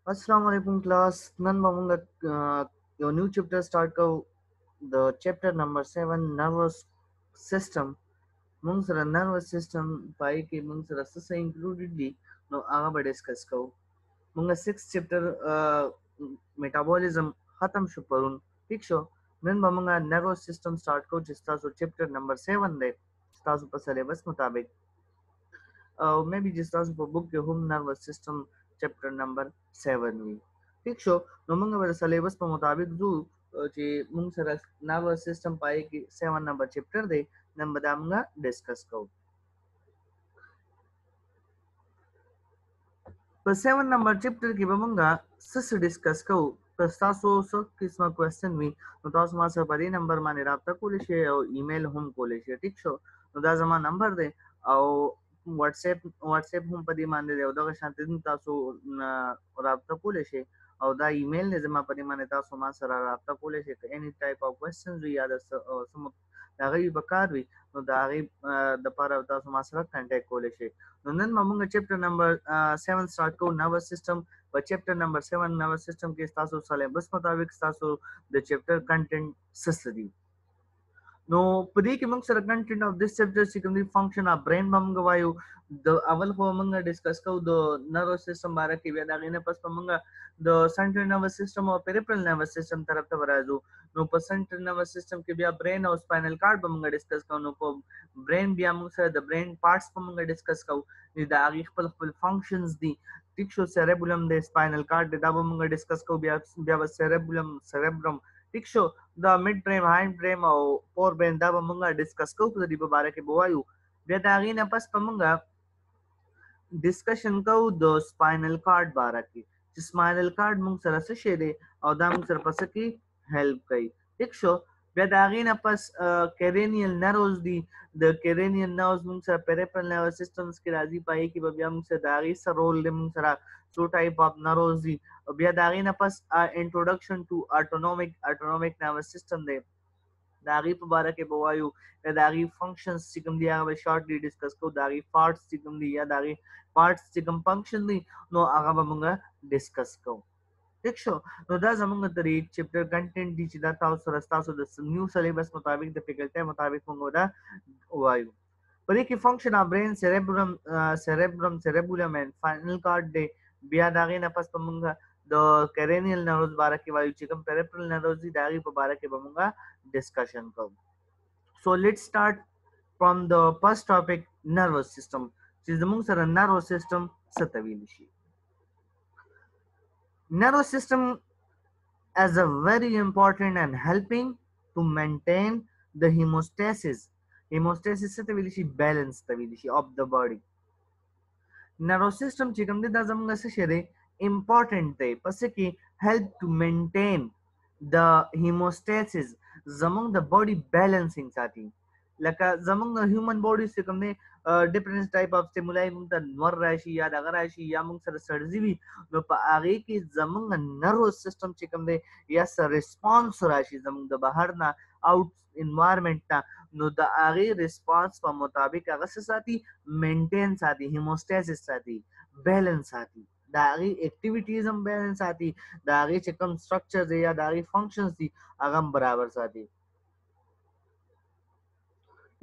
Assalamu alaikum class. Nan mamunga your new chapter start ko the chapter number 7 nervous system. Mung sara nervous system pai ke mung sara sasa included di no aga ba discuss ko. Munga 6th chapter metabolism khatam shu parun. ठीक show nan mamunga nervous system start ko jista so chapter number 7 de sta so syllabus मुताबिक maybe just as for book के home nervous system chapter number 7 में ठीक show no मंग वर सिलेबस पे मुताबिक जो जे मुंग सर nervous system पाए कि 7 नंबर चैप्टर दे नंबर दामगा डिस्कस को पर 7 नंबर चैप्टर की बमंगा सस डिस्कस को प्रस्तासो सो किस्म क्वेश्चन में नो तास मा से परी नंबर माने राब्ता कोले शे और ईमेल हम कोले शे ठीक शो नो दा जमा नंबर दे और व्हाट्सएप हम पदी माने दे उदा शांति दिन तासो राब्ता कोले शे और दा ईमेल ने जमा पदी माने तासो मा सरा राब्ता कोले शे एनी टाइप ऑफ क्वेश्चंस भी याद सम दा गई बकार भी नो दा गई द पार तासो मा सरा कांटेक्ट कोले शे नंदन मामूंगा चैप्टर नंबर 7 स्टार्ट को नर्वस सिस्टम पर चैप्टर नंबर 7 नर्वस सिस्टम के स्टासो सिलेबस मुताबिक स्टासो द चैप्टर कंटेंट सस्ती no pudi kimung sir content of this chapter secondary function of brain mamanga vayu the aval ko manga discuss ko the nervous system bara ki veda gine pas manga the central nervous system or peripheral nervous system taraf ta barazu no per central nervous system ke bia brain और spinal cord manga discuss ko no ko brain bia mung sir the brain parts manga discuss ko ni da agi khpal functions di tissue cerebellum the spinal cord da manga discuss ko bia cerebrum tissue the mid frame hind frame او فور بین دا به مونږه ډیسکس کوو په دې په اړه کې به وایو بیا دا غي نه پس په مونږه ډیسکشن کوو د سپاینل کارډ باره کې چې سپاینل کارډ مونږ سره څه شی دی او دا مونږ سره پس کې هیلپ کوي ٹھیک شو بیا دا غي نه پس کیرینیل نروز دی د کیرینیل نروز مونږ سره پیریفرل نروس سیستمز کې راځي پای کې به بیا مونږ سره دا غي سره رول دی مونږ سره څو ټایپ اف نروز دی بیا دا غي نه پس انټروډکشن ټو اټونومیک نروس سیستم دی داغي په باره کې بوایو داغي فنکشنز چې کوم دی هغه شارټلی ډیسکس کو داغي پارټس چې کوم دی یا داغي پارټس چې کوم فنکشن دی نو هغه به موږ ډیسکس کو ٹھیک شو نو دا زموږ د ریډ چپټر کنټینټ دی چې دا تاسو سره تاسو د نیو سلیبس مطابق د فیکلټي مطابق موږ دا وایو په دې کې فنکشن اف برین سیریبرم اینڈ فائنل کارډ دی بیا داغي نه پس موږ د کیرینیل نروز باره کې وایو چې کوم پیریفرل نروز دی داغي په باره کې به موږ discussion ko so let's start from the first topic nervous system چې زموږ سره nervous system څه ویل شي nervous system as a very important and helping to maintain the hemostasis څه ویل شي balance ته ویل شي of the body nervous system چې کوم دی دا زموږ څه شي دی important دی پس کې help to maintain the hemostasis زمونږ د باډي بیلنسینګ ساتي لکه زمونږ د هیومن باډي څخه کوم نه ډیفرنٹ ټایپ اف سټیمولای مونږ ته نور راشي یا دغه راشي یا مونږ سره سرزي وي نو په هغه کې زمونږ نروس سیستم چې کوم دی یا سره ریسپانس راشي زمونږ د بهر نه اوټ انوایرنمنت ته نو د هغه ریسپانس په مطابق هغه ساتي مینټین ساتي هیموستاسیس ساتي بیلنس ساتي دا غي اکټیویټیز هم بیلنس ساتي دا غي چې کوم سټرکچر دی یا دا غي فنکشنز دي هغه برابر ساتي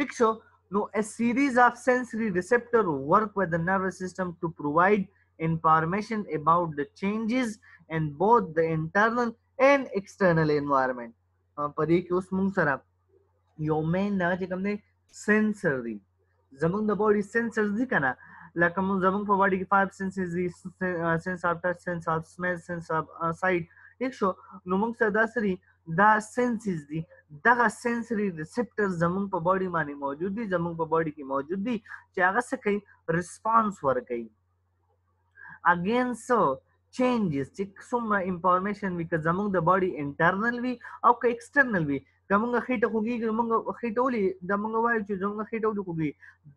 ٹھیک شو no a series of sensory receptor work with the nervous system to provide information about the changes in both the internal and external environment پدې کې اوس موږ سره یو مین نه چې کوم دی سنسر دی زمونږ د باډي سنسرز دي کنه لکه موږ زمونږ په باډي کې 5 سنسز دي سنس اف ټچ سنس اف سمیل سنس اف سایټ ٹھیک شو نو موږ سره دا سری دا سنسز دي دغه سنسري ریسپټر زمونږ په باډي باندې موجود دي زمونږ په باډي کې موجود دي چې هغه څه کوي ریسپانس ورکوي اگینست چینجز چې څومره انفارمیشن وي که زمونږ د باډي انټرنل وي او که ایکسټرنل وي که موږ خېټه خوږېږي موږ خېټه ولې دا موږ وایو چې زموږ خېټه ولې خوږي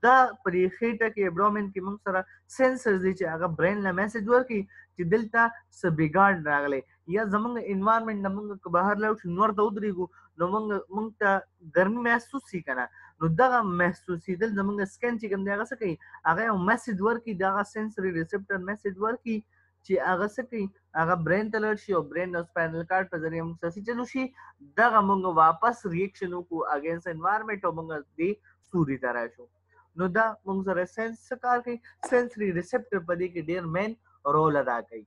دا پرې خېټه کې ابډومن کې موږ سره سنسرز دي چې هغه برین له میسج ورکړي چې دلته څه بګاډ راغلی یا زمونږ انوایرمنټ نه موږ که بهر لاړ شو نور ته ودرېږو نو موږ ته ګرمي محسوس شي که نه نو دغه محسوسېدل زمونږ سکن چې کوم دی هغه څه کوي هغه یو میسج ورکړي دغه سنسري ریسپټر میسج ورکړي چې هغه څه کوي هغه برین ته لاړ شي او برین او سپاینل کارډ په ذریعه موږ څه چلو شي دغه موږ واپس ریاکشن وکړو اگینست انوایرنمنت او موږ دې سوري ته راشو نو دا موږ سره سنس څه کار کوي سنسري ریسپټر په دې کې ډېر مین رول ادا کوي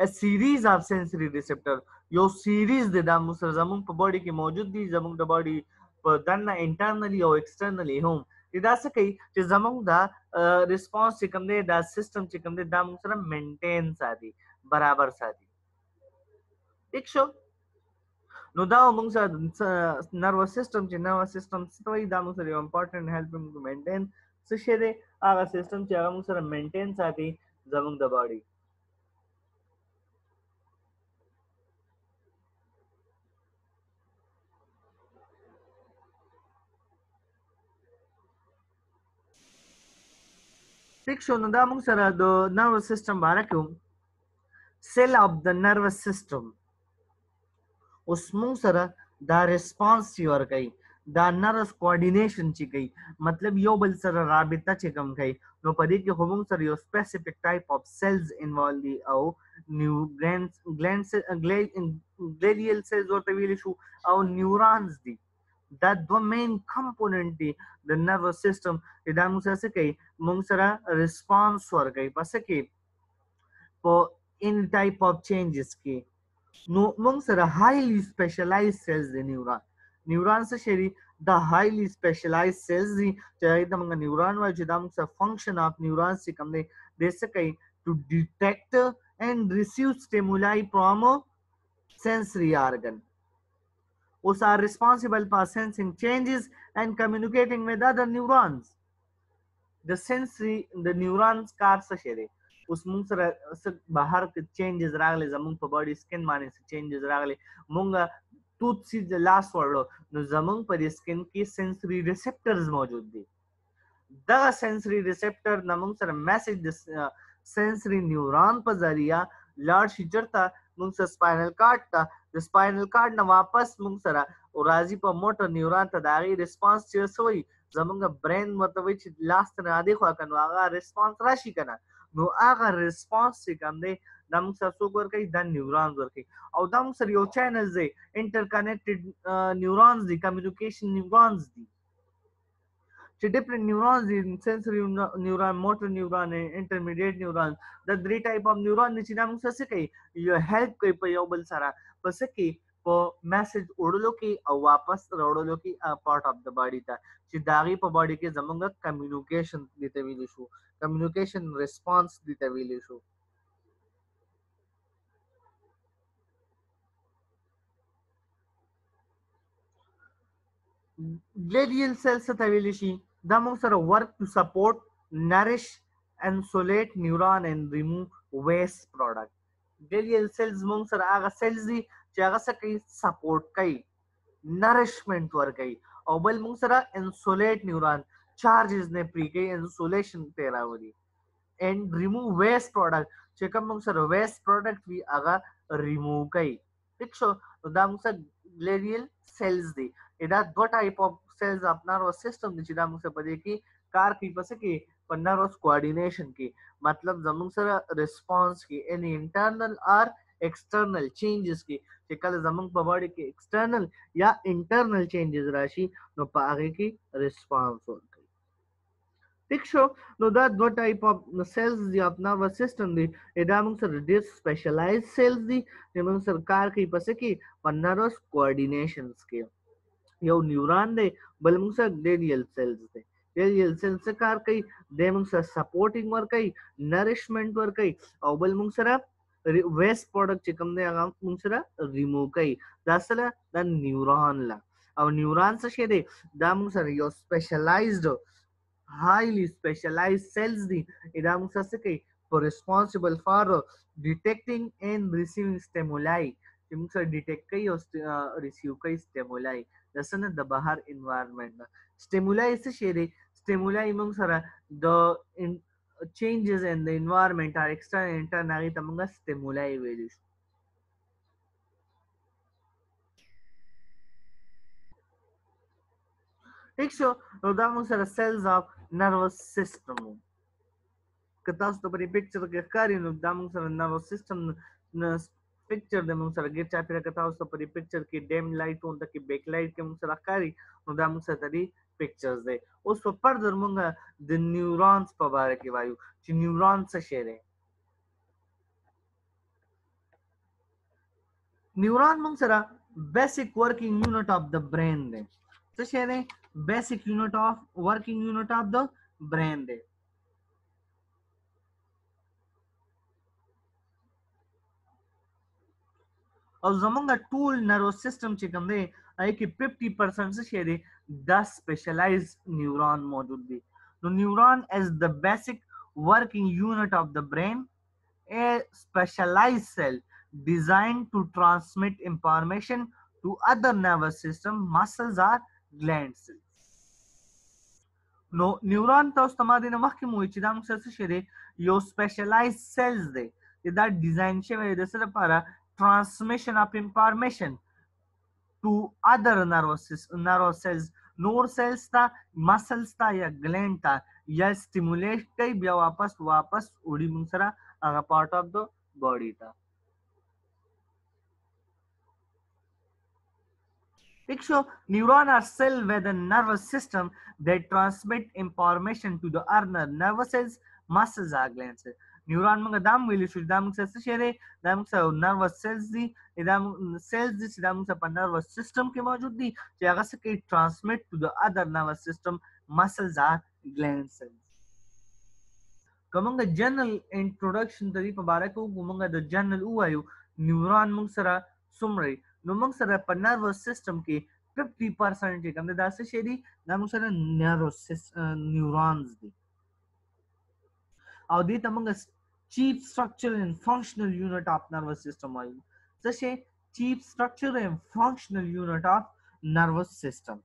a series of sensory receptor یو سیریز د دا موږ سره زموږ په باډي کې موجود دي زموږ د باډي په دننه انټرنلی او ایکسټرنلی هم دا څه کوي چې زموږ دا ریسپانس چې کوم دی دا سیستم چې کوم دی دا موږ سره مینټین ساتي برابر ساتي ٹھیک شو نو دا موږ سره نروس سیستم چې نروس سیستم څه وایي دا موږ سره یو امپورټنٹ هیلپ ټو مینټین څه شی دی هغه سیستم چې هغه موږ سره مینټین ساتي زموږ د باډي ٹھیک شو نو دا موږ سره د نروس سیستم باره کوم cell of the nervous system اوس موږ سره دا ریسپانس چې ورکوي دا نروس کوارډینیشن چې کوي مطلب یو بل سره رابطه چې کوم کوي نو په دې کې خو موږ سره یو سپیسیفیک ټایپ اف سیلز انوالو دي او نیو ګلیډیل سیلز ورته ویلی شو او نیورانز دي دا دوه مین کمپوننت دي د نروس سیستم چې دا موږ سره څه کوي موږ سره ریسپانس ورکوي په څه کې په ان ټایپ اف چینجز کې نو موږ سره هایلی سپیشلایز سیلز دي نیوران څه شي دي دا هایلی سپیشلایز سیلز دي چې هغه ته موږ نیوران وایو چې دا موږ سره فنکشن اف نیورانز چې کوم دی د څه کوي ټو ډیټیکټ اینڈ ریسیو سټیمولای فرام sensory organ which are responsible for sensing changes and communicating with other neurons the neurons کار څه شي دی اوس موږ سره بهر کې چینجز راغلي زموږ په باډي سکن باندې چینجز راغلي موږ ټوت سي د لاس وړو نو زموږ په دې سکن کې سنسري ریسپټرز موجود دي دغه سنسري ریسپټر نه موږ سره میسج د سنسري نیورون په ذریعہ لاړ شي چېرته موږ سره سپاینل کارډ ته د سپاینل کارډ نه واپس موږ سره راځي په موټر نیورون ته د هغې ریسپانس چې څه وایي زموږ برین ورته وایي چې لاس ته نږدې خوا که نو هغه ریسپانس راشي که نه نو هغه ریسپانس چې کوم دی دا موږ سره څوک ورکوي دا نیورانز ورکوي او دا موږ سره یو چینلز دی انټر کنیکټډ نیورانز دي کمیونیکیشن نیورانز دي چې ډیفرنٹ نیورونز دي سنسوري نیورون موټر نیورون انټرمیډیټ نیورون د درې ټایپ اف نیورون چې دا موږ څه کوي یو هیلپ کوي په یو بل سره په څه کې په میسج وړلو کې او واپس راوړلو کې پارت اف د باډي ته چې د هغې په باډي کې زموږ کمیونیکیشن دې ته ویلی شو کمیونیکیشن ریسپانس دې ته ویلی شو ګلیډیل سیل څه ته ویلی شي دا موږ سره ورک ټو سپورټ نریش انسولیټ نیورون اینڈ ریموو ویسٹ پروډکټ ګلیډیل سیلز موږ سره هغه سیلز دي چې هغه څه کوي سپورټ کوي نریشمنٹ ورکوي او بل موږ سره انسولیټ نیورون چارجز نه پری کوي انسولیشن ته راوړي اینڈ ریموو ویسٹ پروډکټ چې کوم موږ سره ویسٹ پروډکټ وي هغه ریموو کوي ٹھیک شو دا موږ سره ګلیډیل سیلز دي دا دو ټایپ اف سیلز اف نروس سیستم دي چې دا موږ په دې کې کار کوي پس کې په نروس کوارډینیشن کې مطلب زموږ سره ریسپانس کې ان انټرنل اور ایکسټرنل چینجز کې چې کله زموږ په باډي کې ایکسټرنل یا انټرنل چینجز راشي نو په هغه کې ریسپانس ورکوي ٹھیک شو نو دا دو ټایپ اف سیلز دي اف نروس سیستم دي دا موږ سره ډېر سپیشلایز سیلز دي چې موږ سره کار کوي پس کې په نروس کوارډینیشنز کې یو نیورون دی بل موږ سره ګلیډیل سیلز دی ګلیډیل سیلز څه کار کوي د موږ سره سپورټینګ ورکوي نریشمنټ ورکوي او بل موږ سره ویسٹ پروډکټ چې کوم دی هغه موږ سره ریموو کوي دا سره د نیورون لا او نیورون څه شی دی دا موږ سره یو سپیشلایزډ highly specialized cells دي دا موږ څه کوي for responsible for detecting and receiving stimuli چې موږ سره ډیټیکټ کوي او ریسیو کوي stimuli د سنه د بهر انوایرنمنت stimuli څه شی دی stimuli موږ سره د changes in the environment or external internal هغې ته موږ stimuli ویلی شو ٹھیک شو نو دا موږ سره cells of nervous system کتا ست په پکچر کې ښکاری نو دا موږ سره نروس سیستم پکچر د موږ سره ګیر چا پیره کتا ست په پکچر کې ډیم لایټ اون د کې بیک لایټ کې موږ سره ښکاری نو دا موږ سره د پکچرز دی اوس په فردر موږ د نیورونز په اړه کې وایو چې نیورون څه شی دی نیورون موږ سره بیسیک ورکینګ یونټ اف د برین دی څه شی دی بیسیک یونټ اف ورکینګ یونټ اف د برین دی او زمونږ ټول نرو سیستم چې کوم دی هغه کې 50% څه شی دی دا سپیشلایز نیورون موجود دی نو نیورون از د بیسیک ورکینګ یونټ اف د برین a specialized cell designed to transmit information to other nervous system muscles or glands نو نیورون تاسو ته ما دې نه مخکې مو چې دا موږ څه شی دی یو سپیشلایز سیلز دی چې دا ډیزاین شوی د څه لپاره transmission of information to other nervous cells نور cells تا muscles تا یا gland تا یا stimulate کوي بیا واپس وړي موږ سره هغه part of the body تا Picture neuron are cell with a nervous system that transmit information to the other nervous cells, muscles or glands. نیورون موږ دا ویل شو دا موږ څه شی دی دا موږ نروس سیلز دي دا سیلز دي چې دا موږ په نروس سیستم کې موجود دي چې هغه څه کوي ټرانسمیټ ټو د ادر نروس سیستم مسلز اور گلینډز کومه جنرال انټروډکشن د دې په اړه کوم موږ د جنرال وایو نیورون موږ سره څومره نو موږ سره په نروس سیستم کې 50% چې کوم دا څه شی دي دا موږ سره نیورونز دي او دې ته موږ chief structure and functional unit of nervous system وایو څه شی chief structure and functional unit of nervous system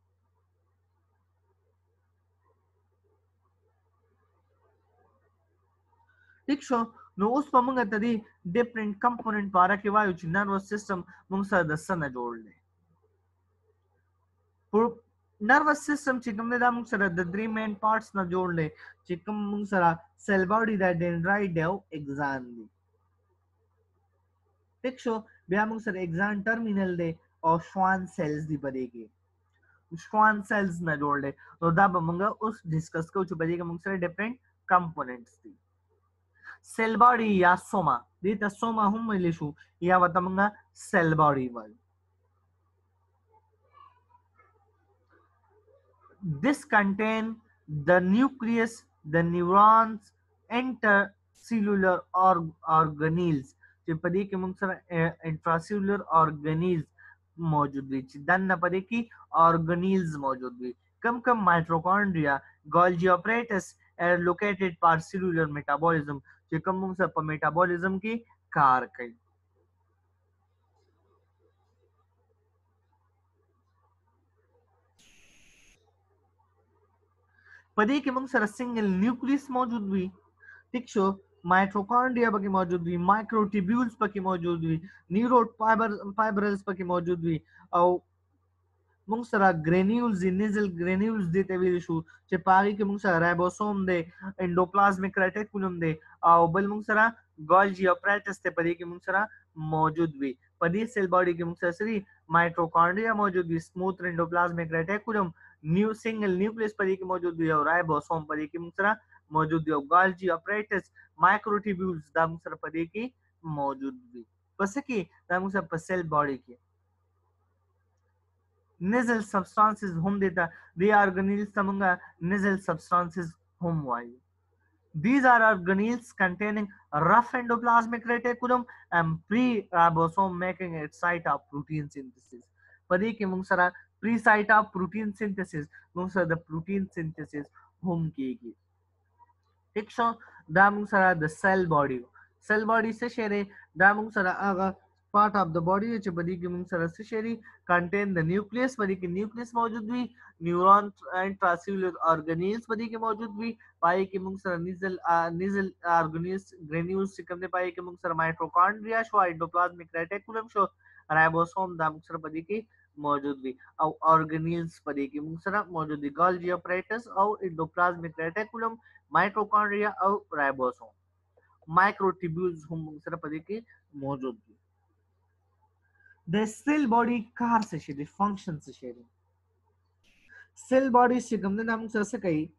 ٹھیک شو نو اوس په موږ ته دي ډیفرنٹ کمپوننٹ باره کې وایو چې نروس سیستم موږ سره د څه نه جوړ دی نروس سیستم چې کوم دا موږ سره د درې مین پارټس نه جوړ دی چې کوم موږ سره سیل باډي د ډندرایټ او اگزان دی ٹھیک شو بیا موږ سره اگزان ټرمینل دی او شوان سیلز دی پدې کې شوان سیلز نه جوړ دی نو دا به موږ اوس ډیسکس کوو چې پدې کې موږ سره ډیفرنٹ کمپوننټس دي سیل باډي یا سوما دې ته سوما هم ویل شو یا وته موږ سیل باډي وایو This contain the nucleus, the neurons, intercellular organelles چې په دې کې موږ سره intracellular organelles موجود دي چې دنه په دې کې organelles موجود دي کم mitochondria Golgi apparatus are located for cellular metabolism چې کوم موږ سره په metabolism کې کار کوي پدې کې موږ سره سنگل نیوکلیس موجود وي ٹھیک شو مایټوکانډریا پکې موجود وي مایکروټیبیولز پکې موجود وي نیورو فایبرلز پکې موجود وي او موږ سره ګرینیولز نیزل ګرینیولز دي ته ویل شو چې پاري کې موږ سره رایبوسوم دی انډوپلازمیک ریټیکولم دی او بل موږ سره ګولجی اپریټس ته پدې کې موږ سره موجود وي پدې سیل باډي کې موږ سره مایټوکانډریا موجود وي سموث انډوپلازمیک ریټیکولم نیو سنگل نیوکلیس پدې کې موجود دی او رایبوسوم پدې کې موږ سره موجود دی او ګالجی اپریټس مایکروټیبیولز دا موږ سره پدې کې موجود دي پس کې دا موږ سره په سیل باډي کې nasal substances هم دیتا they are organelles څنګه nasal substances هم وایي these are organelles containing rough endoplasmic reticulum and pre-ribosome making it site of protein synthesis پدې کې موږ سره pre site of protein synthesis موږ سره د protein synthesis هم کېږي ٹھیک شو دا موږ سره د cell body څه شی دی دا موږ سره هغه part of the body چې پدې کې موږ سره څه شی دی contain the nucleus پدې کې nucleus موجود وي neuron and intracellular organelles پدې کې موجود وي پای کې موږ سره nasal organelles granules چې کوم دی پای کې موږ سره mitochondria شو endoplasmic reticulum شو ribosome دا موږ سره پدې کې موجود وي او organelles پدې کې موږ سره موجود دي Golgi apparatus او endoplasmic reticulum mitochondria और ribosome microtubules हम सर पदे के मौजूद दि the cell body car से शेरी फंक्शन से शेरी cell body से गमने नाम से कई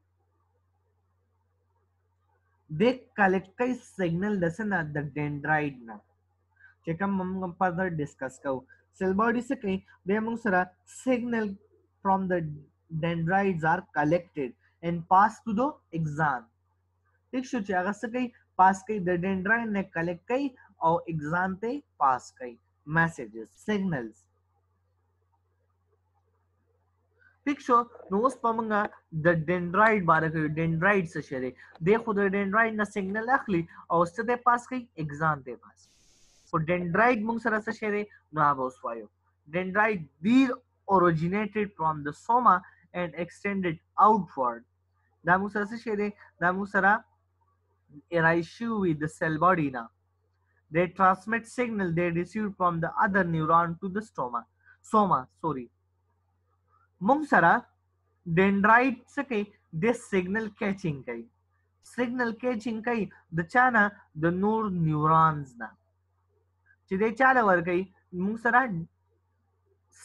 they collect kay signal dasa na the dendrite na cheka mam further discuss ka cell body se kay they among sara signal from the dendrites are collected and passed to the axon ठीक शो चे अगर से कई पास कई the dendrite ने collect कई और axon ते pass कई messages signals Picture knows pamanga the dendrite बारे के dendrite से शेरे देखो the dendrite ना signal अखली और उससे ते पास कई exon ते पास for dendrite mung sara से शेरे नाबोस वायो dendrite these originated from the soma and extended outward दामु सरा से शेरे दामु सरा eraishu with the cell body na they transmit signal they receive from the other neuron to the soma sorry mung sara dendrite से कई this signal catching कई the chana the neurons na चिदे चाल वर कई मुंग सरा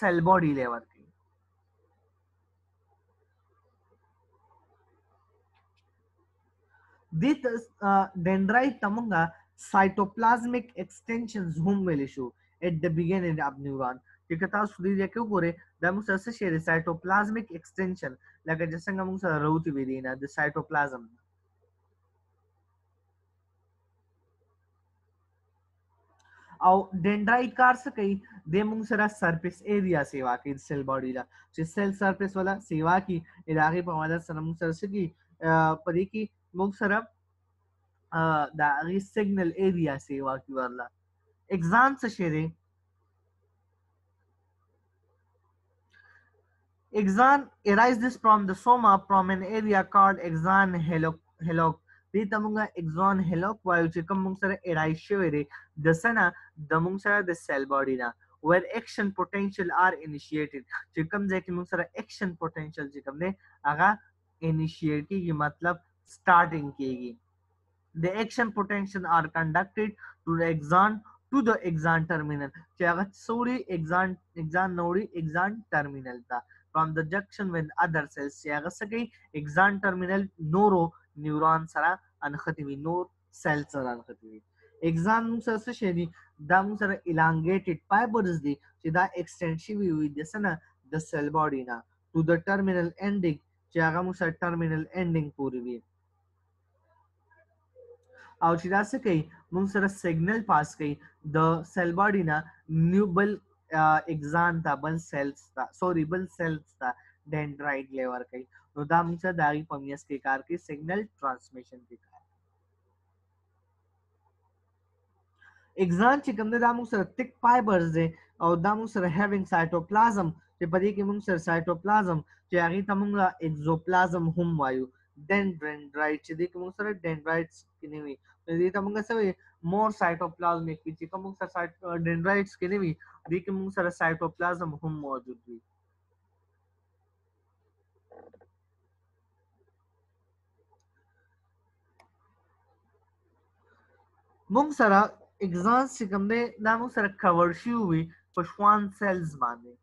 cell body level कई this dendrite tamunga cytoplasmic extensions hum will issue at the beginning of neuron कि कथा सुधी जे क्यों करे दमु ससे शेरे cytoplasmic extension लगा जसंग मुंग सरा रोती विदीना the cytoplasm और डेंड्राइट कार से कई दे मुंग सरा सरफेस एरिया सेवा की सेल बॉडी ला जे सेल सरफेस वाला सेवा की इलाके पर वाला सनम सर से की परी की मुंग सरा da signal area सेवा की वाला exam से शेरे exam arises from the soma from an area called exon helok di tamunga exon helok while chikam mungsara eraishere the sana the mungsara the cell body na where action potential are initiated chikam je ki mungsara action potential chikam ne aga initiate की मतलब starting की the action potential are conducted to the axon terminal chaga suri axon nodi axon terminal ta from the junction with other cells chaga sakai axon terminal noro neuron sara ankhativi nor cell sara ankhativi axon sa shedi dam sara elongated fibers di chida extensive hui desana the cell body na to the terminal ending chaga musa terminal ending puri vi Auchida Sakai, Munsara signal pass kai, the cell body na nubal exanta bal cells ta, sorry, bal cells ta, dendrite lever kai. No da munsa dari pamias ke kar ke signal transmission ke kar. Exant chikam da musara thick fibers de, or da musara having cytoplasm, che padi ke musara cytoplasm, che agi tamunga exoplasm hum vayu. Then dendrites, che dik musara dendrites kiniwi. Dito mga sabi, more cytoplasmic which kamung sa dendrites kiniwi di kamung sa cytoplasm hum मौजूद हुई mung sara exons sikamde na mung sara cover हुई पशुआन cells माने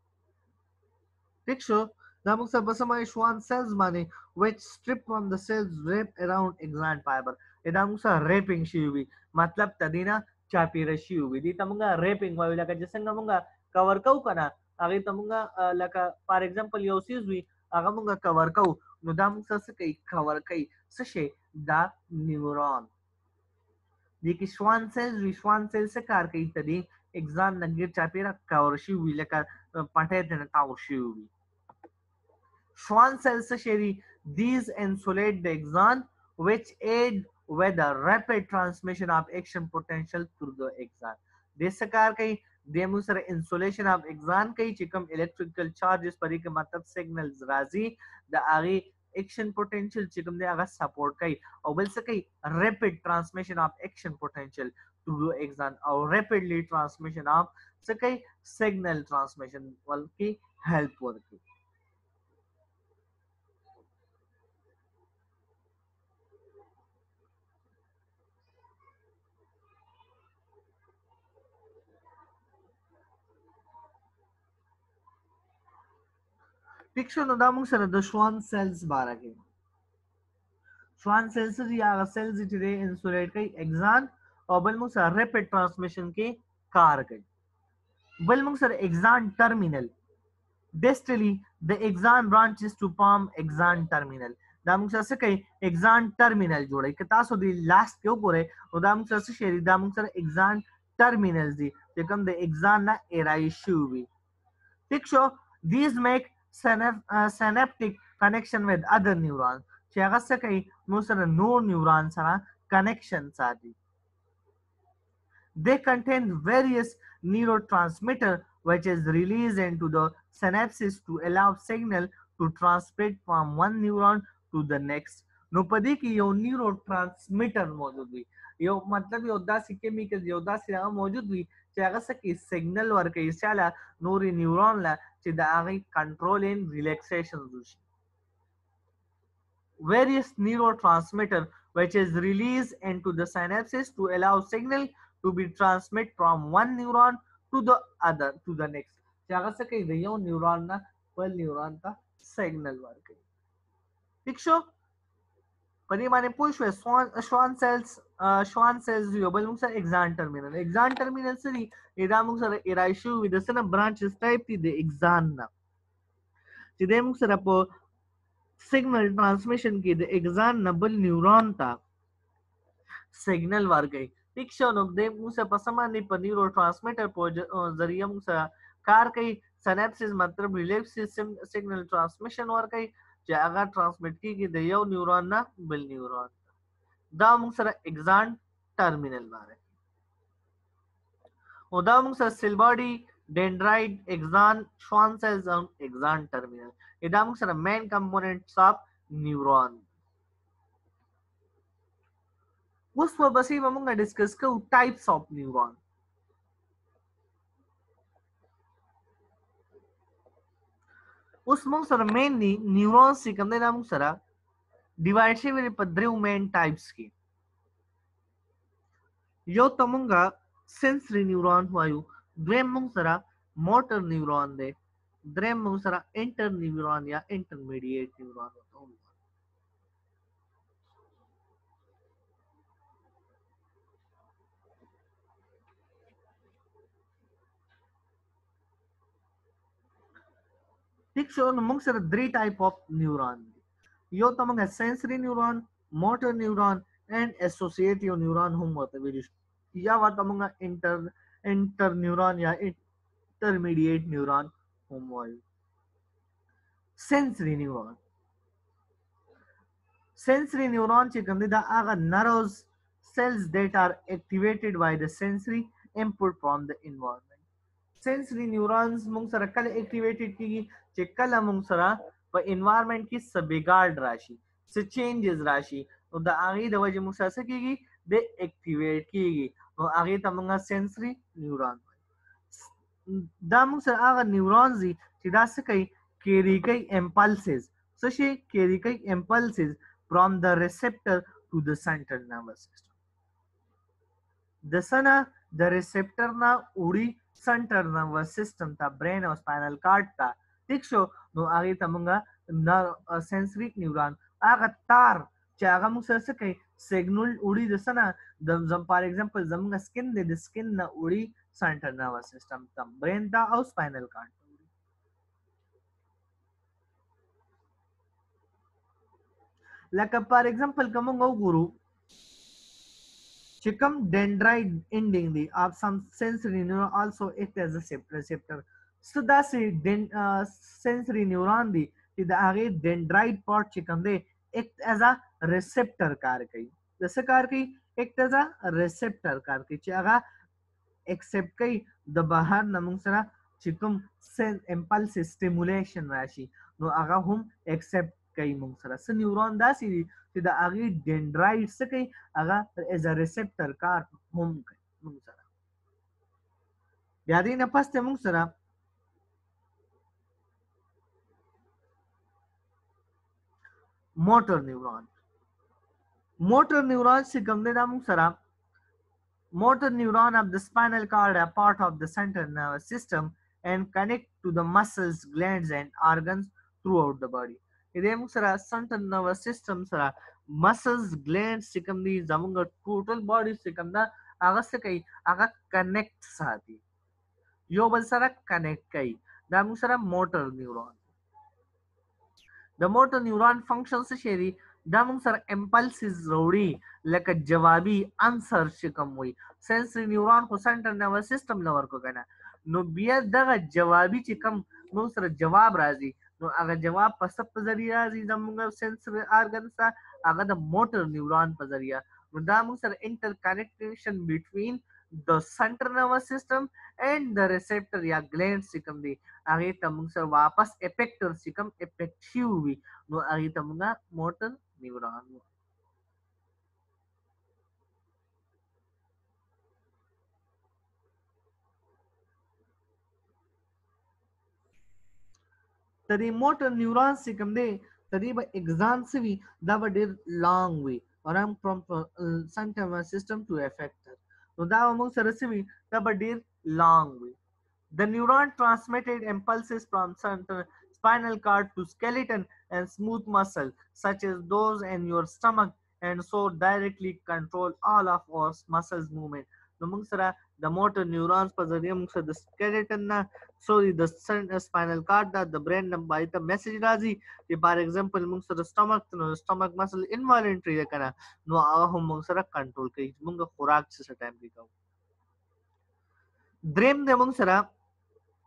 ठीक शो ना mung sara basama pashwan cells माने which strip from the cells wrap around exon fiber ida mung sara wrapping हुई मतलब तदीना चापी रशी हुई दी तमुंगा wrapping वाला का जैसे नमुंगा cover कऊ कना अगे तमुंगा लका for example योसिस हुई अगा मुंगा cover कऊ नुदा mung sara से कई cover कई सशे दा neuron दी कि श्वान सेल से कार कई तदी exon नगीर चापी रा cover हुई लका पटे देना cover हुई Schwann cells sheri these insulate the axon which aid with the rapid transmission of action potential through the axon. देश सरकार कई देमुसर insulation of axon कई चिकम electrical charges परी के मतलब signals राजी द आगे action potential चिकम दे आगा support कई और बल से कई rapid transmission of action potential through the axon और rapidly transmission of से कई signal transmission वाल की help work ٹھیک شو نو دا موږ سره د شوان سیلز باره کې شوان سیلز یا هغه سیلز چې د انسولیټ کوي اگزان او بل موږ سره ریپټ ټرانسمیشن کې کار کوي بل موږ سره اگزان ټرمینل distally the axon branches to form axon terminal دا موږ سره څه کوي اگزان ټرمینل جوړوي که تاسو د لاست کې وګورئ نو دا موږ سره څه شی دا موږ سره اگزان ټرمینلز دي چې کوم د اگزان نه ایرای شوي وي ٹھیک شو these make synaptic connection with other neurons چې هغه څه کوي موږ سره نور نیورون سره کنیکشن ساتي they contain various neurotransmitter which is released into the synapses to allow signal to transmit from one neuron to the next نو پدې کې یو نیورو ترانسمیټر موجود وي یو مطلب یو داسې کیمیکل یو داسې هغه موجود وي چې هغه څه کې سیګنل ورکوي چاله نورې نیورون له چې د هغې کنټرول ان ریلیکسیشن وشي various neurotransmitter which is released into the synapses to allow signal to be transmit from one neuron to the other to the next چې هغه څه کوي د یو نیورون نه بل نیورون ته سیګنل ورکوي ٹھیک شو په دې باندې پوه شوې شوان سیلز یو بل موږ سره اگزان ټرمینل څه دي دا موږ سره ایرای شوي د څه نه برانچز ټایپ دي د اگزان نه چې دی موږ سره په سیګنل ټرانسمیشن کې د اگزان نه بل نیورون ته سیګنل ورکوي ٹھیک شو نو د موږ سره په سم باندې په نیورو ټرانسمیټر په ذریعہ موږ سره کار کوي سیناپسز مطلب ریلیف سیستم سیګنل ټرانسمیشن ورکوي چې هغه ټرانسمیټ کیږي د یو نیورون نه بل نیورون دا موږ سره اگزان ټرمینل باندې او دا موږ سره سیل باډي ډینډرایټ اگزان شوان سیلز او اگزان ټرمینل دا موږ سره مین کمپوننټس اف نیورون اوس په بسې به موږ ډسکس کوو ټایپس اف نیورون اوس موږ سره مینلی نیورونز چې کوم دی دا موږ سره ډیوایډ شوي دي په دریو مین ټایپس کې یو ته موږ سنسري نیورون وایو دویم موږ سره موټر نیورون دی دریم موږ سره انټر نیورون یا انټرمیډیټ نیورون ورته وایو ٹھیک شو نو موږ سره درې ټایپ اف نیورون دي یو ته موږ سنسري نیورون موټر نیورون اینڈ اسوسیټیو نیورون هم ورته ویل شي یا ورته موږ انټر نیورون یا انټرمیډیټ نیورون هم وایو sensory neuron چې کوم دي دا هغه nerves cells that are activated by the sensory input from the environment sensory neurons موږ سره کله activated کیږي چې کله موږ سره په environment کې څه بګاړ راشي څه changes راشي نو د هغې د وجې موږ سره څه کیږي د activate کیږي نو هغې ته موږ sensory neuron دا موږ سره هغه نیورونز دي چې دا څه کوي carry کوي impulses څه شي carry کوي impulses from the receptor to the central nervous system د سنه د receptor نه وړي central nervous system ته brain او spinal cord ته ٹھیک شو نو هغه ته موږ sensory neuron هغه تار چې هغه موږ سره څه کوي سیګنل وړي د سنه د فار ایگزامپل زموږ سکن د سکن نه وړي central nervous system ته brain ته او spinal cord لکه فار ایگزامپل کوم وګورو چې کوم dendrite ending دی of some sensory neuron also act as a receptor so داسې sensory neuron دی چې د هغې dendrite part چې کوم دی act as a receptor کار کوي د څه کار کوي act as a receptor کار کوي چې هغه accept کوي د بهر نه موږ سره چې کوم impulse stimulation راشي نو هغه هم accept کوي موږ سره څه نیورون داسې دي چې د هغې ډینډرایټ څه کوي هغه ایز ا ریسپټر کار هم کوي موږ سره بیا دې نه پس ته موږ سره موټر نیورون چې کوم دی دا موږ سره motor neuron of the spinal cord are part of the central nervous system and connect to the muscles, glands and organs throughout the body. دې موږ سره central nervous system سره muscles glands چې کوم دي زموږ ټوټل باډي چې کوم ده هغه څه کوي هغه کنیکټ ساتي یو بل سره کنیکټ کوي دا موږ سره موټر نیورون د موټر نیورون فنکشن څه شي دي دا موږ سره امپلسز وروړي لکه جوابي انسر چې کوم وي سنسري نیورون خو سنټرل نروس سیستم لور کو کنه نو بیا دغه جوابي چې کوم موږ سره جواب راځي نو هغه جواب په څه په ذریعہ راځي زموږ سنسري ارګن سره هغه د موټر نیورون په ذریعہ نو دا موږ سره انټر کنیکټیشن بټوین the central nervous system and the receptor या glands چې کوم دي هغه ته موږ سره واپس افیکټر چې کوم افیکټیو وي نو هغه ته موږ موټر نیورون د دې موټر نیورون چې کوم دی د دې به اگزام سوي دا به ډېر لانګ وي around from central nervous system to effector نو دا موږ سره سوي دا به ډېر لانګ وي The neuron transmitted impulses from central spinal cord to skeleton and smooth muscle, such as those in your stomach, and so directly control all of our muscles movement. نو موږ سره د موټر نیورونز په ذریعه موږ سره د سکeleton نه سوري د spinal cord د برین نه باندې ته میسج راځي چې فار ایگزامپل موږ سره stomach muscle involuntary ده کنه نو هغه هم موږ سره کنټرول کوي موږ خوراک څه ټایم کې کوو دریم د موږ سره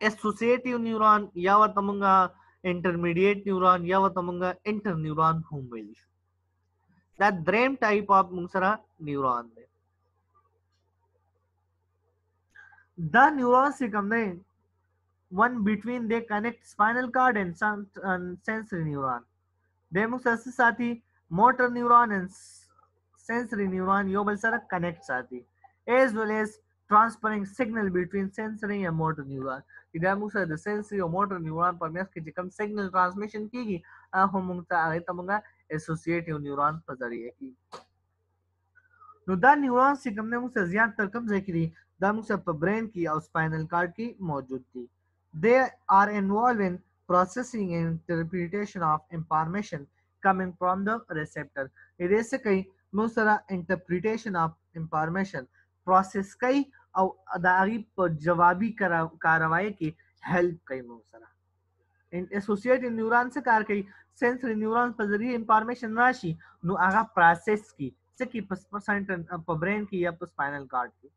associative neuron یا ورته مونږه intermediate neuron یا ورته مونږه inter neuron هم ویل شو دا دریم ټایپ اف مونږ سره نیورون دی دا نیورون چې کوم دی one between they connect spinal cord and sensory neuron د موږ سره ساتي motor neuron and sensory neuron یو بل سره connect ساتي as well as transferring signal between sensory and motor neuron دا موږ سره د sensory او motor neuron په میاس کې چې کوم signal transmission کیږي هغه موږ ته هغه ته موږ associative neuron په ذریعہ کیږي نو دا نیورون چې کوم موږ سره زیات تر کوم ځای کې دي دا موږ سره په برین کې او spinal cord کې موجود دي they are involved in processing and interpretation of information coming from the receptor دې څه کوي موږ سره interpretation of information process کوي او دا غي په جوابي کاروایی کې هیلپ کوي موږ سره ان اسوسییټډ نیورون څه کار کوي سنسري نیورون په ذریعہ انفارمیشن راشي نو هغه پروسس کی څه کی په سنټر په برین کې یا په سپاینل کارډ کې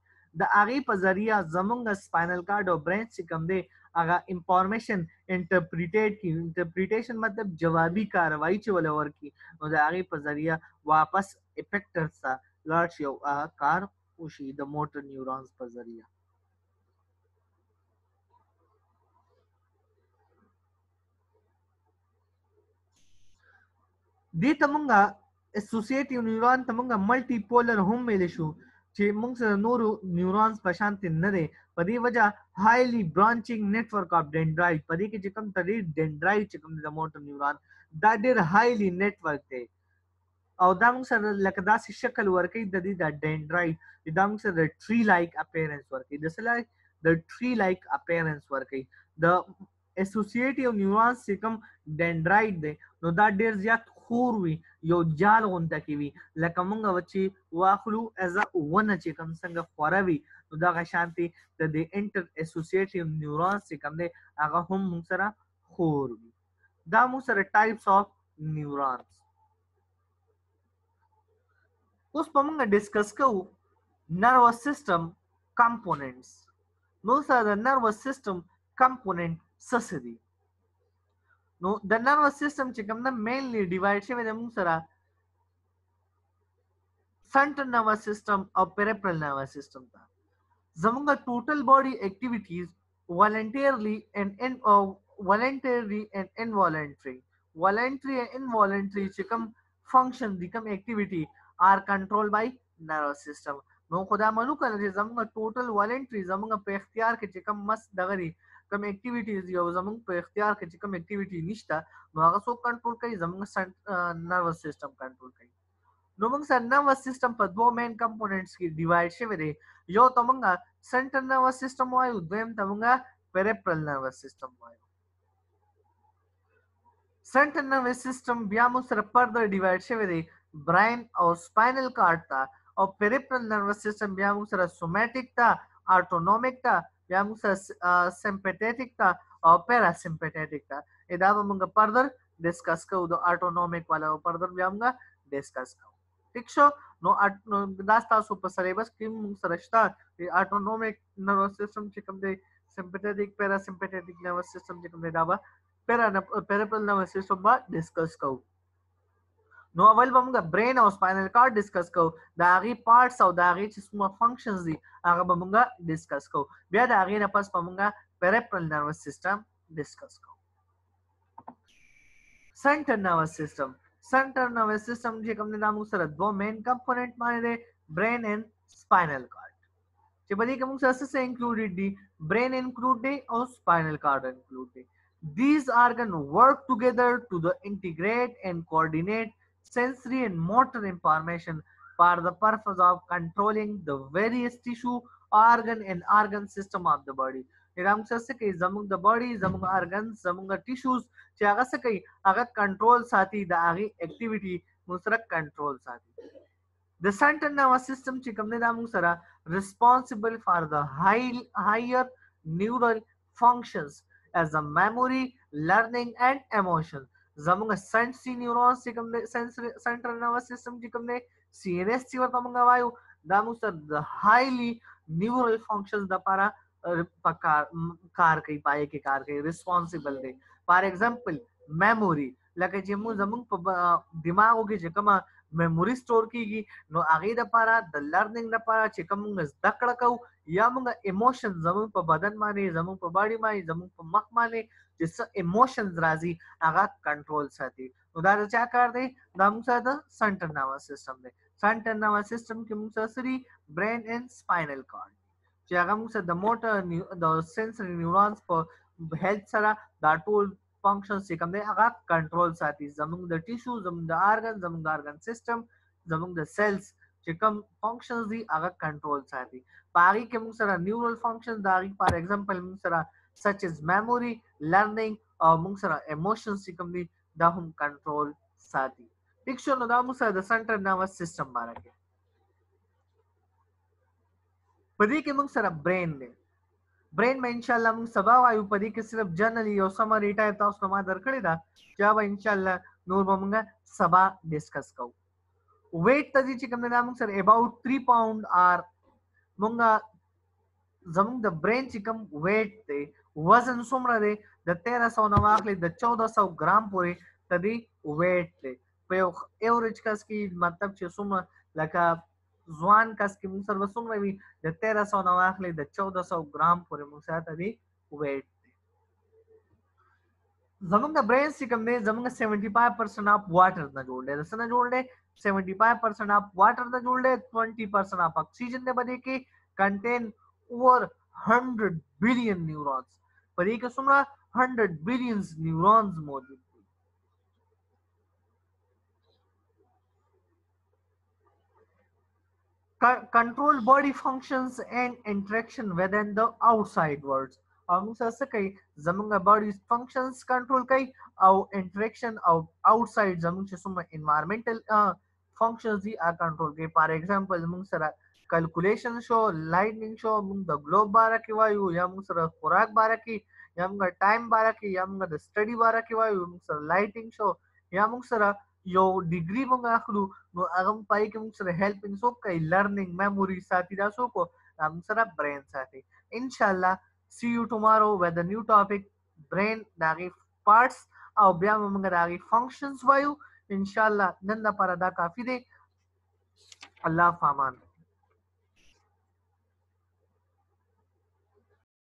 د هغه په ذریعہ زمونږ سپاینل کارډ او برین چې کوم دی هغه انفارمیشن انټرپریټیټ کی انټرپریټیشن مطلب جوابي کاروایی چې ولور کی نو د هغه په ذریعہ واپس افیکټر سره لاړ شي او کار وشي د موټر نیورونز په ذریعہ دې ته مونږه اسوسییټیو نیورون ته مونږه ملټي پولر هم ویل شو چې مونږ سره نورو نیورونز په شان نه دي په دې وجہ هایلی برانچینګ نتورک اف ډندرایټ په دې کې چې کوم تدې ډندرایټ چې کوم د موټر نیورون دا ډېر هایلی نتورک دی او دا موږ سره لکه داسې شکل ورکوي د دې د ډندرایټ دا موږ سره د ټری لایک اپیرنس ورکوي د سلای د ټری لایک اپیرنس ورکوي د اسوسییټیو نیورونز چې کوم ډندرایټ دی نو دا ډېر زیات خور وي یو جال غونډه کې وي لکه موږ چې واخلو از ونه چې کوم څنګه خوره وي نو دا غشانتي د دې انټر اسوسییټیو نیورونز چې کوم دی هغه هم موږ سره خور وي دا موږ سره ټایپس اف نیورونز اوس په موږ ډیسکس کوو نروس سیستم کمپوننټس نو سره د نروس سیستم کمپوننټ څه دي نو د نروس سیستم چې کوم نه مینلی ډیوایډ شوی د موږ سره سنټرل نروس سیستم او پیریفرل نروس سیستم ته زموږ ټوټل باډي اکټیویټیز voluntarily and involuntary چې کوم فنکشن دي کوم اکټیویټي are controlled by nervous system نو خدا مانو کړه چې زموږ ټوټل voluntary زموږ په اختیار کې چې کوم مس دغه کوم اکټیویټیز یو زموږ په اختیار کې چې کوم اکټیویټي نشته نو هغه څوک کنټرول کوي زموږ نروس سیستم کنټرول کوي نو موږ سره نروس سیستم په دوه مین کمپوننټس کې ډیوایډ شوی دی یو ته موږ سنټرل نروس سیستم وایو دویم ته موږ پیریفرل نروس سیستم وایو central nervous system बया मोग sir further divide शवे दे ब्रेन और spinal cord ता और peripheral nervous system बया मोग sir somatic ता ऑटोनोमिक ता बया मोग सर सिंपैथेटिक ता और पैरासिम्पैथेटिक ता इदा मोग फर्दर डिस्कस को दो ऑटोनोमिक वाला फर्दर बया मोग डिस्कस को ठीक शो नो दास्ता सो सिलेबस किम सरस्ता ऑटोनोमिक नर्वस सिस्टम चिकम दे सिंपैथेटिक पैरासिम्पैथेटिक नर्वस सिस्टम चिकम दे दाबा पेरिफेरल नर्वस सिस्टम बा डिस्कस को नो अवल बमगा ब्रेन और स्पाइनल कार्ड डिस्कस को दागी पार्ट्स और दागी जिसमें फंक्शंस दी आगे बमगा डिस्कस को बिया दागी न पास बमगा पेरिफेरल नर्वस सिस्टम डिस्कस को सेंट्रल नर्वस सिस्टम जे हमने नाम सर दो मेन कंपोनेंट माने दे ब्रेन एंड स्पाइनल कार्ड जे बदी के मुंग से इंक्लूडेड दी ब्रेन इंक्लूड दे और spinal cord include they these organs work together to the integrate and coordinate sensory and motor information for the purpose of controlling the various tissue organ and organ system of the body इराम से कई जमुंग the body जमुंग organs जमुंग tissues चे आगा से कई आगा control साथी द आगी activity मुसरक control साथी the central nervous system चिकमने नामुंग सरा responsible for the higher neural functions as the memory, learning and emotion. जमुंगा sensory neurons चिकमने central nervous system चिकमने CNS चिवर तमुंगा वायु दामुंग sir the highly neural functions the पारा पकार कार कई पाए के कार कई responsible दे for example memory लगे जिमु जमुंग दिमाग होगी जिकमा मेमोरी स्टोर कीगी नो आगे द पारा द लर्निंग द पारा चिकमुंग दकड़ कऊ या मुंग इमोशन जमुंग प बदन माने जमुंग प बॉडी माने जमुंग प मख माने जिस इमोशंस राजी आगा कंट्रोल साथी उदाहरण क्या कर दे दम सा the central nervous system they central nervous system के मुंग सरी ब्रेन एंड स्पाइनल कॉर्ड जागा मुंग the motor the sensory neurons पर हेल्थ सरा द टूल functions से कम आगा कंट्रोल साथी जमुंग द टिश्यू जमुंग द organ system जमुंग द cells चिकम functions दी आगा कंट्रोल साथी पागी के मुंग सरा न्यूरल फंक्शंस दागी फॉर एग्जांपल मुंग सरा such as memory learning और मुंग सरा emotions चिकम दी दाहुम कंट्रोल साथी ठीक शो नो दा मुंग सरा द सेंट्रल नर्वस सिस्टम बारे के पदी के मुंग सरा ब्रेन ने ब्रेन में इंशाल्लाह मुंग सबा वायु पदी के सिर्फ जनरली और समरी टाइप था उसको मादर खड़ी था जब इंशाल्लाह नूर बमुंगा सबा डिस्कस को वेट तजी चिकम नाम सर अबाउट 3 पाउंड आर मुंगा जमुंग द ब्रेन चिकम वेट ते वजन सुमरा दे द 1300 नवाखले द 1400 ग्राम पूरे तदी वेट ते पे एवरेज कस की मतलब चे सुमरा लका जुआन कस की मुंग सर वसुम रही द 1300 नवाखले द 1400 ग्राम पूरे मुंग साथ अभी वेट जमुंगा ब्रेन सिकम ने जमुंगा 75% ऑफ वाटर ना जोड़ ले दसना जोड़ ले 75% ऑफ वाटर ना जोड़ ले 20% ऑफ ऑक्सीजन ने बने के कंटेन ओवर 100 बिलियन न्यूरॉन्स पर ये सुमरा 100 बिलियन न्यूरॉन्स मौजूद control body functions and interaction within the outside worlds हम से कई जमुंगा बॉडी फंक्शंस कंट्रोल कई और इंटरेक्शन और आउटसाइड जमुंग से सुम एनवायरमेंटल फंक्शंस दी आ कंट्रोल के फॉर एग्जांपल मुंग सरा कैलकुलेशन शो लाइटनिंग शो मुंग द ग्लोब बारा की वायु या मुंग सरा खुराक बारा की या मुंग टाइम बारा की या मुंग द स्टडी बारा की वायु मुंग सरा लाइटिंग शो या मुंग सरा यो डिग्री मुंग आखलू नो अगम पाई के मुंग सरा हेल्पिंग सो कई लर्निंग मेमोरी साथी दा सो को मुंग सरा ब्रेन साथी इंशाल्लाह see you tomorrow with a new topic brain dagi parts aw bya mga dagi functions wayu inshallah nanda parada kafi de allah faman